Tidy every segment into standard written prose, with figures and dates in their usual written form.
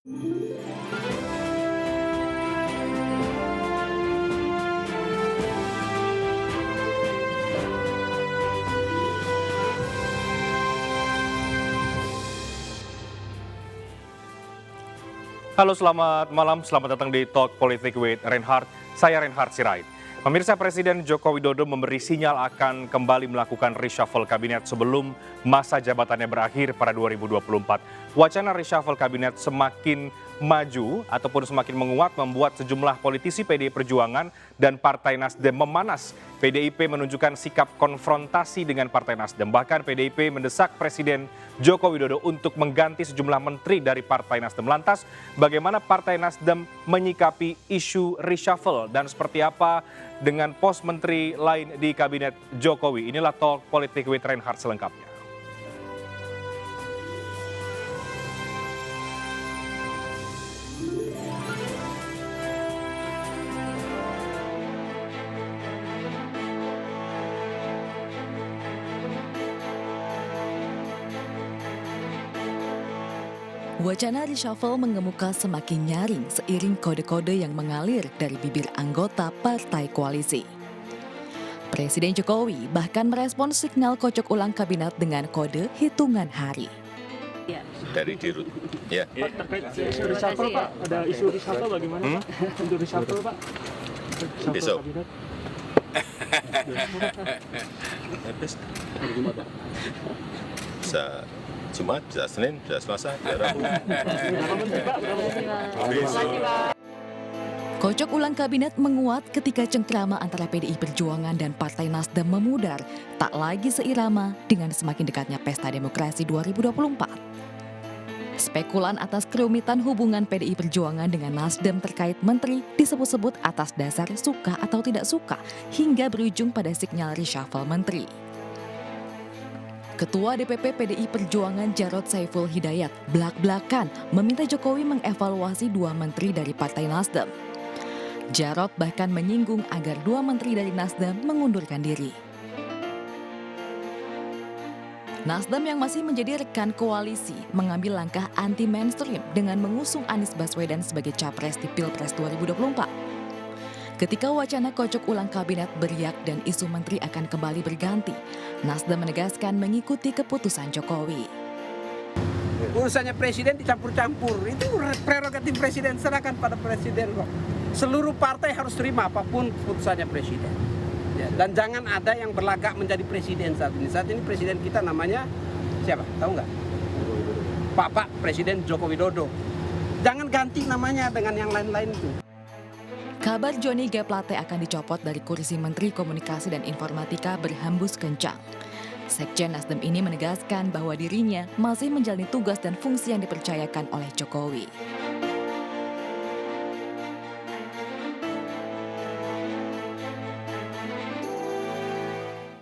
Halo, selamat malam. Selamat datang di Talk Politik with Reinhard. Saya Reinhard Sirait. Pemirsa, Presiden Joko Widodo memberi sinyal akan kembali melakukan reshuffle kabinet sebelum masa jabatannya berakhir pada 2024. Wacana reshuffle kabinet semakin maju ataupun semakin menguat membuat sejumlah politisi PDI Perjuangan dan Partai Nasdem memanas. PDIP menunjukkan sikap konfrontasi dengan Partai Nasdem. Bahkan PDIP mendesak Presiden Joko Widodo untuk mengganti sejumlah menteri dari Partai Nasdem. Lantas, bagaimana Partai Nasdem menyikapi isu reshuffle dan seperti apa dengan pos menteri lain di Kabinet Jokowi? Inilah Talk Politik with Reinhard selengkapnya. Wacana reshuffle mengemuka semakin nyaring seiring kode-kode yang mengalir dari bibir anggota partai koalisi. Presiden Jokowi bahkan merespons signal kocok ulang kabinet dengan kode hitungan hari. Dari Dirut. Ya. Pak, terkait isu reshuffle, Pak, ada isu reshuffle bagaimana, Pak? Untuk reshuffle, Pak? Reshuffle Besok. kabinet. Bisa Jumat, bisa Senin, bisa Selasa, bisa Rabu. Berapa menteri, Pak? Berapa menteri? Kocok ulang kabinet menguat ketika cengkrama antara PDI Perjuangan dan Partai Nasdem memudar, tak lagi seirama dengan semakin dekatnya Pesta Demokrasi 2024. Spekulan atas kerumitan hubungan PDI Perjuangan dengan Nasdem terkait menteri disebut-sebut atas dasar suka atau tidak suka hingga berujung pada sinyal reshuffle menteri. Ketua DPP PDI Perjuangan Jarod Saiful Hidayat belak-belakan meminta Jokowi mengevaluasi 2 menteri dari Partai Nasdem. Jarod bahkan menyinggung agar 2 menteri dari Nasdem mengundurkan diri. Nasdem yang masih menjadi rekan koalisi mengambil langkah anti-mainstream dengan mengusung Anies Baswedan sebagai capres di Pilpres 2024. Ketika wacana kocok ulang kabinet beriak dan isu menteri akan kembali berganti, Nasdem menegaskan mengikuti keputusan Jokowi. Urusannya presiden dicampur-campur, itu prerogatif presiden, serahkan pada presiden kok. Seluruh partai harus terima apapun keputusannya presiden. Ya, dan jangan ada yang berlagak menjadi presiden saat ini. Saat ini presiden kita namanya siapa? Tahu nggak? Pak Presiden Joko Widodo. Jangan ganti namanya dengan yang lain-lain itu. Kabar Johnny G. Plate akan dicopot dari kursi Menteri Komunikasi dan Informatika berhembus kencang. Sekjen Nasdem ini menegaskan bahwa dirinya masih menjalani tugas dan fungsi yang dipercayakan oleh Jokowi.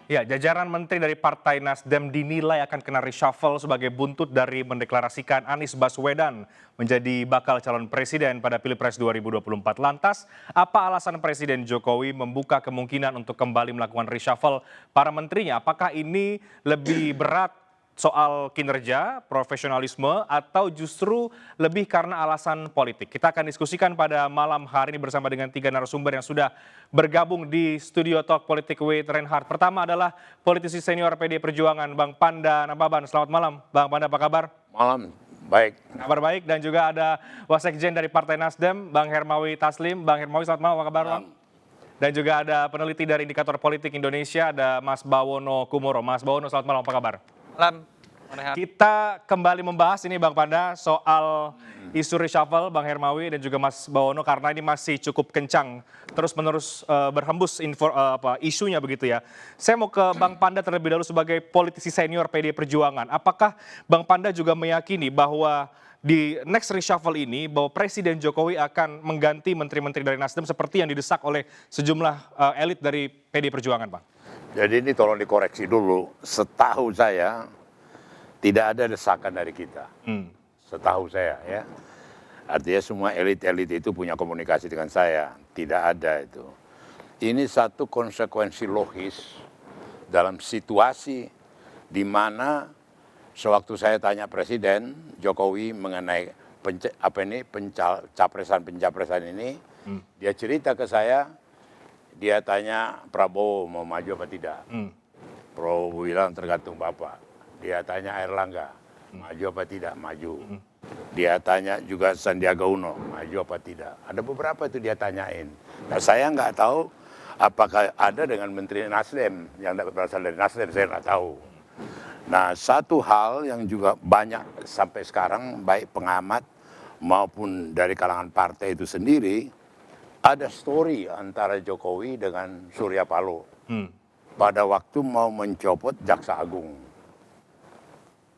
Ya, jajaran menteri dari Partai Nasdem dinilai akan kena reshuffle sebagai buntut dari mendeklarasikan Anies Baswedan menjadi bakal calon presiden pada Pilpres 2024. Lantas, apa alasan Presiden Jokowi membuka kemungkinan untuk kembali melakukan reshuffle para menterinya? Apakah ini lebih berat soal kinerja, profesionalisme, atau justru lebih karena alasan politik? Kita akan diskusikan pada malam hari ini bersama dengan 3 narasumber yang sudah bergabung di studio Talk Politik with Reinhard. Pertama adalah politisi senior PDI Perjuangan, Bang Panda Nababan. Selamat malam, Bang Panda, apa kabar? Malam, baik. Kabar baik, dan juga ada Wasekjen dari Partai Nasdem, Bang Hermawi Taslim. Bang Hermawi, selamat malam, apa kabar, Bang? Dan juga ada peneliti dari Indikator Politik Indonesia, ada Mas Bawono Kumoro. Mas Bawono, selamat malam, apa kabar? Malam. Kita kembali membahas ini, Bang Panda, soal isu reshuffle, Bang Hermawi dan juga Mas Bawono, karena ini masih cukup kencang terus-menerus berhembus isunya begitu ya. Saya mau ke Bang Panda terlebih dahulu sebagai politisi senior PDI Perjuangan. Apakah Bang Panda juga meyakini bahwa di next reshuffle ini bahwa Presiden Jokowi akan mengganti menteri-menteri dari Nasdem seperti yang didesak oleh sejumlah elit dari PDI Perjuangan, Bang? Jadi ini tolong dikoreksi dulu. Setahu saya tidak ada desakan dari kita. Setahu saya ya. Artinya semua elit-elit itu punya komunikasi dengan saya. Tidak ada itu. Ini satu konsekuensi logis dalam situasi di mana sewaktu saya tanya Presiden Jokowi mengenai pencapresan ini, dia cerita ke saya, dia tanya Prabowo mau maju apa tidak. Prabowo bilang tergantung Bapak. Dia tanya Airlangga, maju apa tidak, maju. Dia tanya juga Sandiaga Uno, maju apa tidak. Ada beberapa itu dia tanyain. Nah, saya nggak tahu apakah ada dengan Menteri Nasdem yang berasal dari Nasdem, saya nggak tahu. Nah, satu hal yang juga banyak sampai sekarang, baik pengamat maupun dari kalangan partai itu sendiri, ada story antara Jokowi dengan Surya Paloh. Pada waktu mau mencopot Jaksa Agung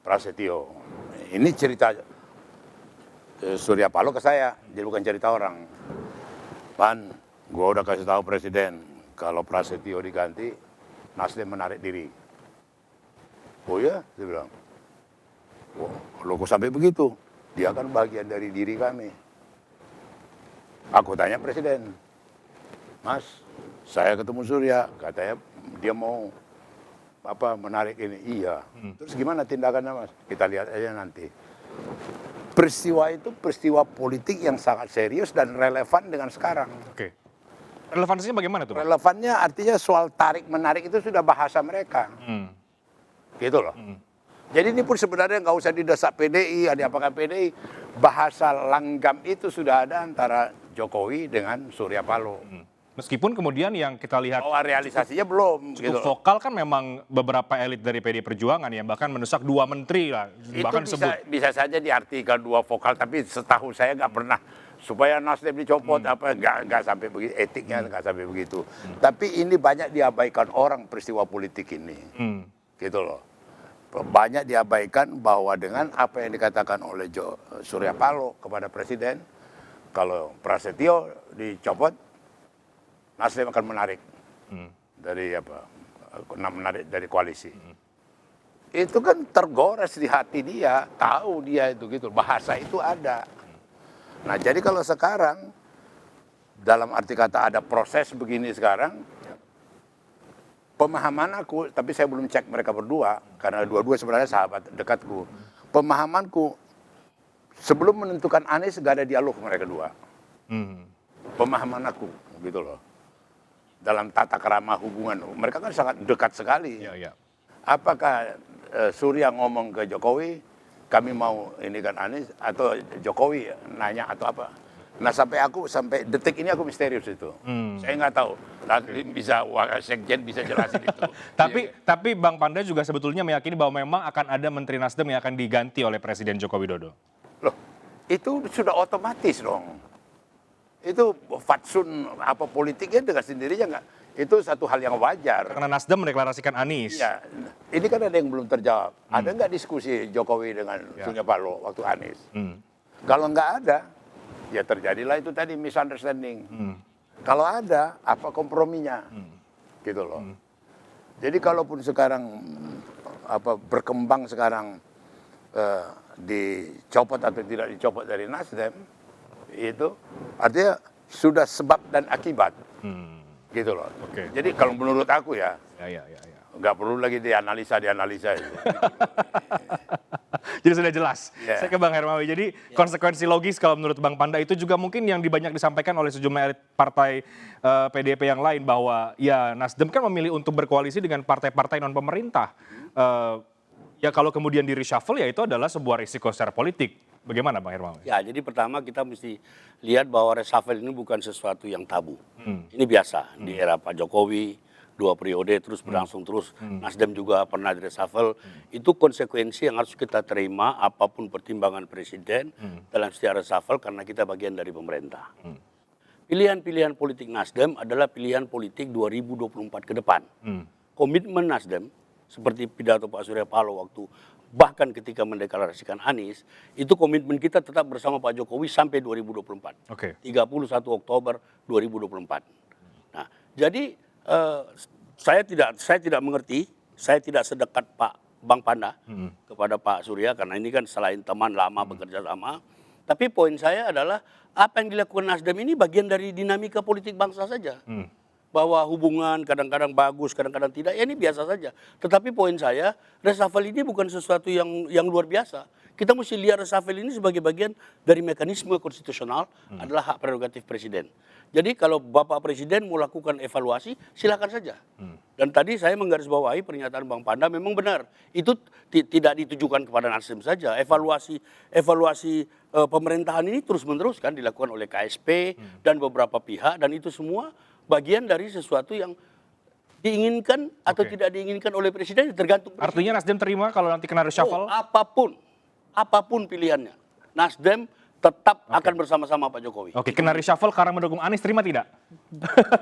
Prasetyo. Ini cerita Surya Paloh ke saya, jadi bukan cerita orang. Pan, gua udah kasih tahu Presiden, kalau Prasetyo diganti, Nasdem menarik diri. Oh ya, dia bilang. Oh, lo kok sampai begitu? Dia kan bagian dari diri kami. Aku tanya Presiden, Mas, saya ketemu Surya, katanya dia mau menarik ini. Iya. Terus gimana tindakannya, Mas? Kita lihat aja nanti. Peristiwa itu peristiwa politik yang sangat serius dan relevan dengan sekarang. Oke. Relevansinya bagaimana tuh, Pak? Relevannya artinya soal tarik-menarik itu sudah bahasa mereka. Gitu loh. Jadi ini pun sebenarnya nggak usah didesak PDI, ada apakan PDI. Bahasa langgam itu sudah ada antara Jokowi dengan Surya Paloh. Meskipun kemudian yang kita lihat Bahwa realisasinya belum. cukup Gitu. vokal kan memang beberapa elit dari PD Perjuangan ya, bahkan mendesak 2 menteri lah. Bahkan Itu disebut. bisa saja diartikan 2 vokal, tapi setahu saya nggak pernah supaya Nasdem dicopot nggak sampai begitu, etiknya nggak sampai begitu. Tapi ini banyak diabaikan orang peristiwa politik ini, gitu loh. Banyak diabaikan bahwa dengan apa yang dikatakan oleh Surya Paloh kepada Presiden, kalau Prasetyo dicopot, Nasdem akan menarik menarik dari koalisi. Itu kan tergores di hati dia, tahu dia itu gitu, bahasa itu ada. Nah, jadi kalau sekarang dalam arti kata ada proses begini sekarang, pemahaman aku, tapi saya belum cek mereka berdua karena dua-dua sebenarnya sahabat dekatku. Pemahamanku sebelum menentukan Anies gak ada dialog mereka dua. Pemahaman aku gitu loh. Dalam tata kerama hubungan mereka kan sangat dekat sekali. Ya. Apakah Surya ngomong ke Jokowi, kami mau ini kan Anies, atau Jokowi nanya atau apa? Nah, sampai detik ini aku misterius itu. Saya nggak tahu. Nanti bisa Sekjen bisa jelasin itu. Tapi Bang Panda juga sebetulnya meyakini bahwa memang akan ada Menteri Nasdem yang akan diganti oleh Presiden Joko Widodo. Loh, itu sudah otomatis dong. Itu fatsun apa politiknya dengan sendirinya nggak? Itu satu hal yang wajar. Karena Nasdem mendeklarasikan Anies. Ya, ini kan ada yang belum terjawab. Ada nggak diskusi Jokowi dengan Surya Paloh waktu Anies? Kalau nggak ada, ya terjadilah itu tadi misunderstanding. Kalau ada, apa komprominya? Gitu loh. Jadi kalaupun sekarang berkembang sekarang dicopot atau tidak dicopot dari Nasdem, itu artinya sudah sebab dan akibat. Gitu loh. Oke. Jadi kalau menurut aku ya, Ya. nggak perlu lagi dianalisa itu. Jadi sudah jelas. Ya. Saya ke Bang Hermawi. Jadi konsekuensi logis kalau menurut Bang Panda itu juga mungkin yang banyak disampaikan oleh sejumlah elit partai PDIP yang lain bahwa ya Nasdem kan memilih untuk berkoalisi dengan partai-partai non pemerintah. Ya kalau kemudian di reshuffle ya itu adalah sebuah risiko secara politik. Bagaimana Bang Hermawi? Ya, jadi pertama kita mesti lihat bahwa reshuffle ini bukan sesuatu yang tabu. Ini biasa di era Pak Jokowi, 2 periode terus berlangsung terus. Nasdem juga pernah di reshuffle. Itu konsekuensi yang harus kita terima apapun pertimbangan Presiden dalam setiap reshuffle karena kita bagian dari pemerintah. Pilihan-pilihan politik Nasdem adalah pilihan politik 2024 ke depan. Komitmen Nasdem seperti pidato Pak Surya Paloh waktu bahkan ketika mendeklarasikan Anies, itu komitmen kita tetap bersama Pak Jokowi sampai 2024. Oke. 31 Oktober 2024. Nah, jadi saya tidak mengerti, saya tidak sedekat Pak Bang Panda kepada Pak Surya karena ini kan selain teman lama bekerja sama. Tapi poin saya adalah apa yang dilakukan Nasdem ini bagian dari dinamika politik bangsa saja. Bahwa hubungan kadang-kadang bagus, kadang-kadang tidak, ya ini biasa saja. Tetapi poin saya, reshuffle ini bukan sesuatu yang luar biasa. kita mesti lihat reshuffle ini sebagai bagian dari mekanisme konstitusional adalah hak prerogatif presiden. Jadi kalau Bapak Presiden mau lakukan evaluasi, silakan saja. Dan tadi saya menggarisbawahi pernyataan Bang Panda memang benar. Itu tidak ditujukan kepada Nasdem saja. Evaluasi pemerintahan ini terus-menerus kan dilakukan oleh KSP dan beberapa pihak, dan itu semua bagian dari sesuatu yang diinginkan atau tidak diinginkan oleh presiden, tergantung presiden. Artinya Nasdem terima kalau nanti kena reshuffle? Apapun pilihannya, Nasdem tetap akan bersama-sama Pak Jokowi. Oke, kena reshuffle karena mendukung Anies, terima tidak?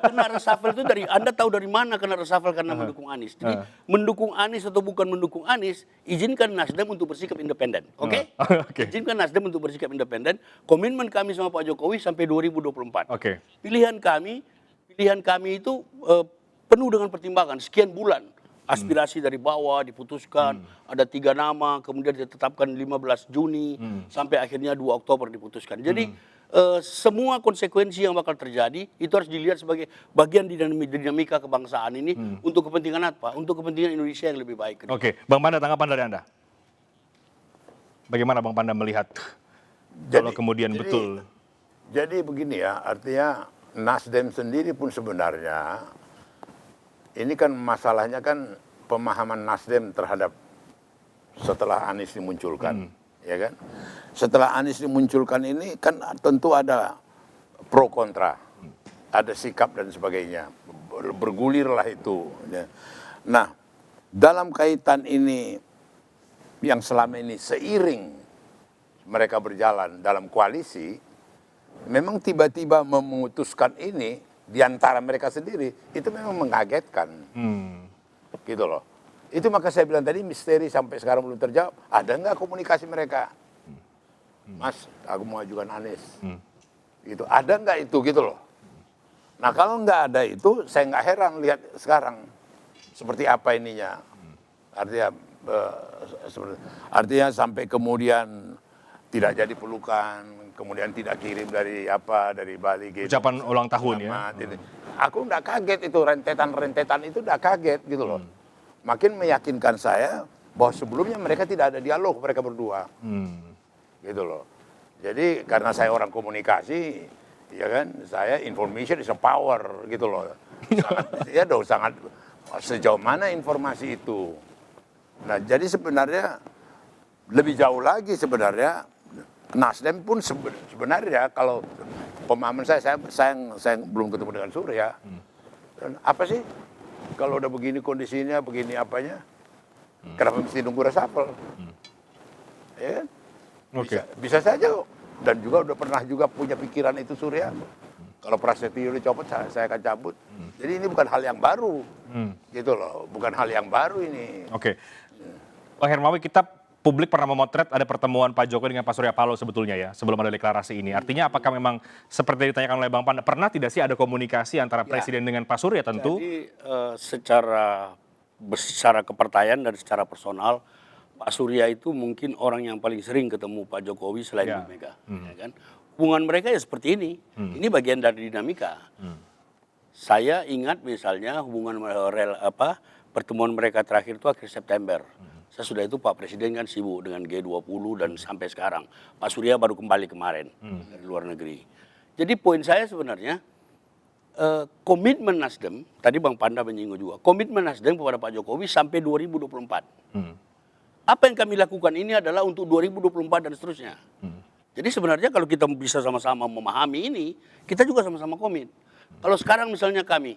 Kena reshuffle itu Anda tahu dari mana kena reshuffle karena mendukung Anies. Jadi mendukung Anies atau bukan mendukung Anies, izinkan Nasdem untuk bersikap independen. Oke? Izinkan Nasdem untuk bersikap independen. Komitmen kami sama Pak Jokowi sampai 2024. Oke. Pilihan kami itu penuh dengan pertimbangan, sekian bulan. Aspirasi dari bawah diputuskan, ada 3 nama, kemudian ditetapkan 15 Juni, sampai akhirnya 2 Oktober diputuskan. Jadi semua konsekuensi yang bakal terjadi, itu harus dilihat sebagai bagian dinamika kebangsaan ini untuk kepentingan apa? Untuk kepentingan Indonesia yang lebih baik. Oke, Bang Panda, tanggapan dari Anda? Bagaimana Bang Panda melihat kalau kemudian betul? Jadi begini ya, artinya Nasdem sendiri pun sebenarnya, ini kan masalahnya kan pemahaman Nasdem terhadap setelah Anies dimunculkan, ya kan? Setelah Anies dimunculkan ini kan tentu ada pro kontra, ada sikap dan sebagainya, bergulirlah itu. Nah, dalam kaitan ini yang selama ini seiring mereka berjalan dalam koalisi, memang tiba-tiba memutuskan ini di antara mereka sendiri, itu memang mengagetkan. Gitu loh. Itu maka saya bilang tadi misteri sampai sekarang belum terjawab. Ada nggak komunikasi mereka? Mas, aku mau ajukan Anies. Gitu. Ada nggak itu gitu loh. Nah kalau nggak ada itu, saya nggak heran lihat sekarang seperti apa ininya. Artinya sampai kemudian tidak jadi pelukan, kemudian tidak kirim dari Bali gitu. Ucapan ulang tahun ya. Aku enggak kaget itu, rentetan itu enggak kaget gitu loh. Makin meyakinkan saya bahwa sebelumnya mereka tidak ada dialog mereka berdua. Gitu loh. Jadi karena saya orang komunikasi, ya kan, saya information is a power gitu loh. Sangat sejauh mana informasi itu. Nah, jadi sebenarnya lebih jauh lagi sebenarnya Nasdem pun sebenarnya kalau pemahaman saya belum ketemu dengan Surya. Apa sih kalau udah begini kondisinya, begini apanya, kenapa mesti nunggu reshuffle? Ya kan? Bisa saja kok. Dan juga udah pernah juga punya pikiran itu Surya. Kalau Prasetyo dicopot, saya akan cabut. Jadi ini bukan hal yang baru, gitu loh. Bukan hal yang baru ini. Oke, Bang Hermawi, publik pernah memotret ada pertemuan Pak Jokowi dengan Pak Surya Paloh sebetulnya ya, sebelum ada deklarasi ini. Artinya apakah memang seperti ditanyakan oleh Bang Panda, pernah tidak sih ada komunikasi antara Presiden dengan Pak Surya tentu? Jadi secara kepercayaan dan secara personal, Pak Surya itu mungkin orang yang paling sering ketemu Pak Jokowi selain Bu Mega. Ya kan? Hubungan mereka ya seperti ini. Ini bagian dari dinamika. Saya ingat misalnya hubungan pertemuan mereka terakhir itu akhir September. Sesudah itu Pak Presiden kan sibuk dengan G20 dan sampai sekarang. Pak Surya baru kembali kemarin dari luar negeri. Jadi poin saya sebenarnya, komitmen Nasdem, tadi Bang Panda menyinggung juga, komitmen Nasdem kepada Pak Jokowi sampai 2024. Apa yang kami lakukan ini adalah untuk 2024 dan seterusnya. Jadi sebenarnya kalau kita bisa sama-sama memahami ini, kita juga sama-sama komit. Kalau sekarang misalnya kami,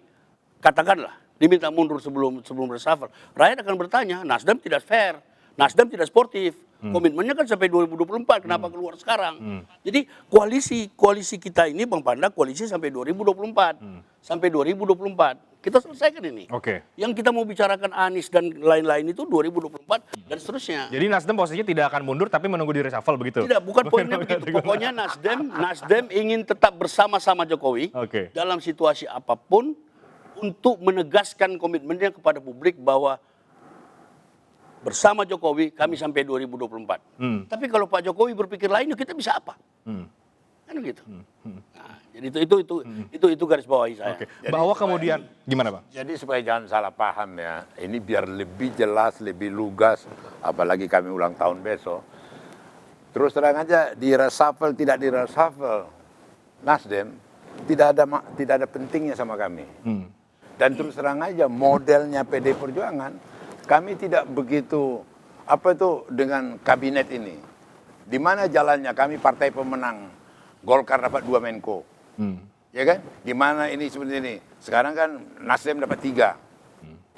katakanlah, diminta mundur sebelum reshuffle, rakyat akan bertanya, Nasdem tidak fair, Nasdem tidak sportif, komitmennya kan sampai 2024, kenapa keluar sekarang? Jadi koalisi kita ini, Bang Panda, koalisi sampai 2024, sampai 2024, kita selesaikan ini. Yang kita mau bicarakan Anies dan lain-lain itu 2024 dan seterusnya. Jadi Nasdem posisinya tidak akan mundur, tapi menunggu di reshuffle begitu? Tidak, bukan poinnya begitu. Pokoknya Nasdem ingin tetap bersama-sama Jokowi dalam situasi apapun, untuk menegaskan komitmennya kepada publik bahwa bersama Jokowi kami sampai 2024. Tapi kalau Pak Jokowi berpikir lain, kita bisa apa? Kan gitu. Nah, jadi itu garis bawahi saya. Bahwa kemudian gimana, Bang? Jadi supaya jangan salah paham ya, ini biar lebih jelas, lebih lugas, apalagi kami ulang tahun besok. Terus terang aja di reshuffle tidak di reshuffle, Nasdem tidak ada pentingnya sama kami. Dan terus terang aja modelnya PD Perjuangan, kami tidak begitu dengan kabinet ini. Di mana jalannya kami partai pemenang, Golkar dapat 2 Menko, ya kan? Di mana ini seperti ini. Sekarang kan Nasdem dapat 3.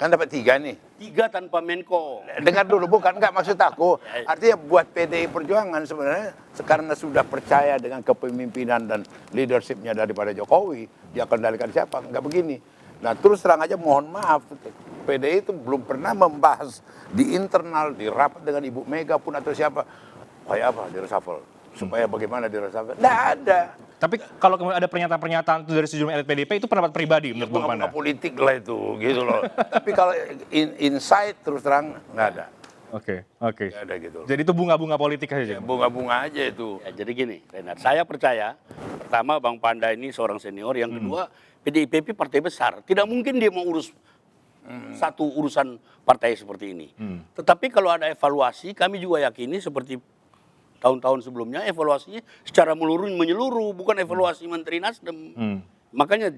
Kan dapat 3 nih. 3 tanpa Menko. Dengar dulu, enggak maksud aku. Artinya buat PDI Perjuangan sebenarnya karena sudah percaya dengan kepemimpinan dan leadershipnya daripada Jokowi, dia kendalikan siapa? Enggak begini. Nah terus terang aja mohon maaf, PDI itu belum pernah membahas di internal, di rapat dengan Ibu Mega pun atau siapa. Kayak apa di reshuffle? Supaya bagaimana di reshuffle? Nggak ada. Tapi kalau kemudian ada pernyataan-pernyataan itu dari sejumlah elit PDIP, itu pendapat pribadi menurut Bang Panda? Politik lah itu, gitu loh. Tapi kalau inside terus terang nggak ada. Oke. Nggak ada gitu. Jadi itu bunga-bunga politik aja? Bunga-bunga aja itu. Ya, jadi gini, Renat, saya percaya, pertama Bang Panda ini seorang senior, yang kedua PDIP partai besar, tidak mungkin dia mau urus satu urusan partai seperti ini. Tetapi kalau ada evaluasi, kami juga yakini seperti tahun-tahun sebelumnya evaluasinya secara menyeluruh, bukan evaluasi Menteri Nasdem. Makanya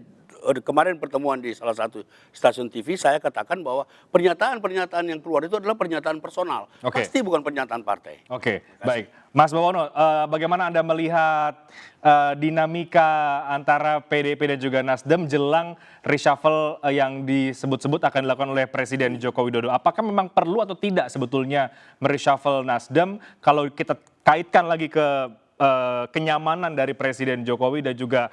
kemarin pertemuan di salah satu stasiun TV saya katakan bahwa pernyataan-pernyataan yang keluar itu adalah pernyataan personal, pasti bukan pernyataan partai. Oke, baik. Mas Bawono, bagaimana Anda melihat dinamika antara PDIP dan juga Nasdem jelang reshuffle yang disebut-sebut akan dilakukan oleh Presiden Joko Widodo? Apakah memang perlu atau tidak sebetulnya mereshuffle Nasdem kalau kita kaitkan lagi ke kenyamanan dari Presiden Jokowi dan juga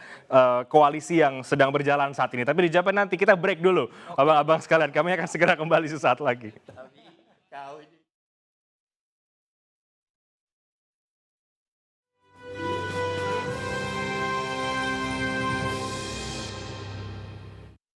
koalisi yang sedang berjalan saat ini? Tapi dijawab nanti, kita break dulu. Abang-abang sekalian, kami akan segera kembali sesaat lagi.